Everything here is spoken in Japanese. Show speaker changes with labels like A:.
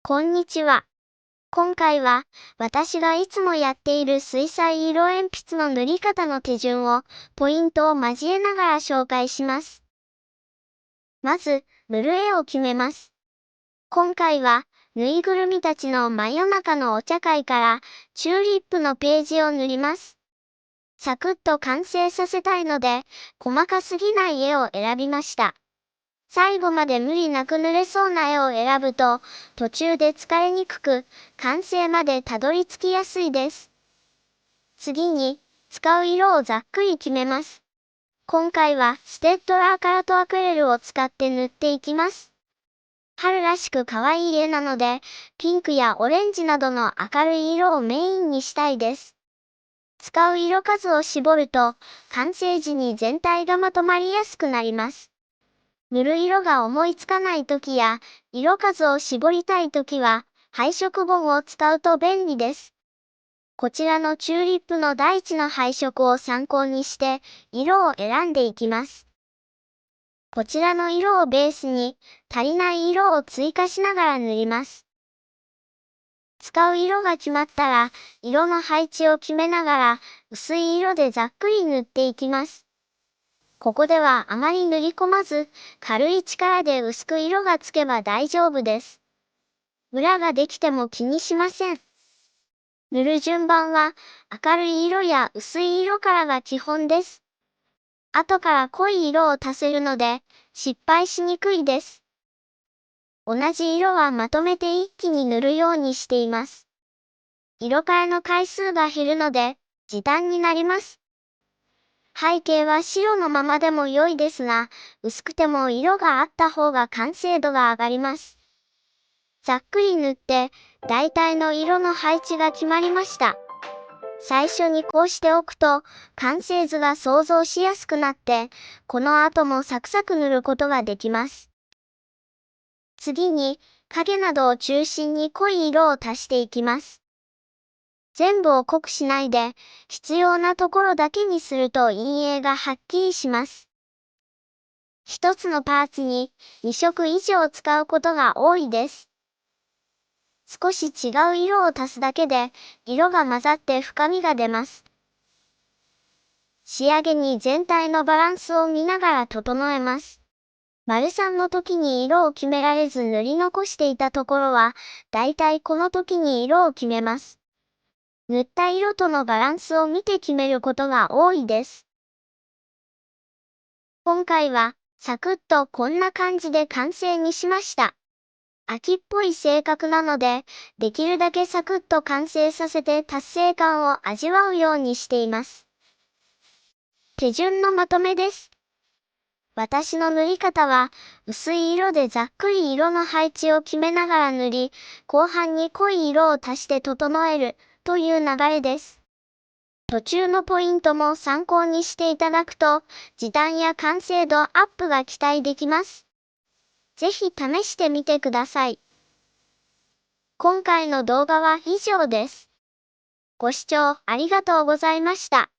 A: こんにちは。今回は、私がいつもやっている水彩色鉛筆の塗り方の手順を、ポイントを交えながら紹介します。まず、塗る絵を決めます。今回は、ぬいぐるみたちの真夜中のお茶会から、チューリップのページを塗ります。サクッと完成させたいので、細かすぎない絵を選びました。最後まで無理なく塗れそうな絵を選ぶと、途中で疲れにくく、完成までたどり着きやすいです。次に、使う色をざっくり決めます。今回はステッドラーカラとアクリルを使って塗っていきます。春らしく可愛い絵なので、ピンクやオレンジなどの明るい色をメインにしたいです。使う色数を絞ると、完成時に全体がまとまりやすくなります。塗る色が思いつかないときや、色数を絞りたいときは、配色本を使うと便利です。こちらのチューリップの大地の配色を参考にして、色を選んでいきます。こちらの色をベースに、足りない色を追加しながら塗ります。使う色が決まったら、色の配置を決めながら、薄い色でざっくり塗っていきます。ここではあまり塗り込まず、軽い力で薄く色がつけば大丈夫です。ムラができても気にしません。塗る順番は、明るい色や薄い色からが基本です。後から濃い色を足せるので、失敗しにくいです。同じ色はまとめて一気に塗るようにしています。色替えの回数が減るので、時短になります。背景は白のままでも良いですが、薄くても色があった方が完成度が上がります。ざっくり塗って、大体の色の配置が決まりました。最初にこうしておくと、完成図が想像しやすくなって、この後もサクサク塗ることができます。次に、影などを中心に濃い色を足していきます。全部を濃くしないで、必要なところだけにすると陰影がはっきりします。一つのパーツに2色以上使うことが多いです。少し違う色を足すだけで、色が混ざって深みが出ます。仕上げに全体のバランスを見ながら整えます。丸3の時に色を決められず塗り残していたところは、だいたいこの時に色を決めます。塗った色とのバランスを見て決めることが多いです。今回は、サクッとこんな感じで完成にしました。秋っぽい性格なので、できるだけサクッと完成させて達成感を味わうようにしています。手順のまとめです。私の塗り方は、薄い色でざっくり色の配置を決めながら塗り、後半に濃い色を足して整える、という流れです。途中のポイントも参考にしていただくと、時短や完成度アップが期待できます。ぜひ試してみてください。今回の動画は以上です。ご視聴ありがとうございました。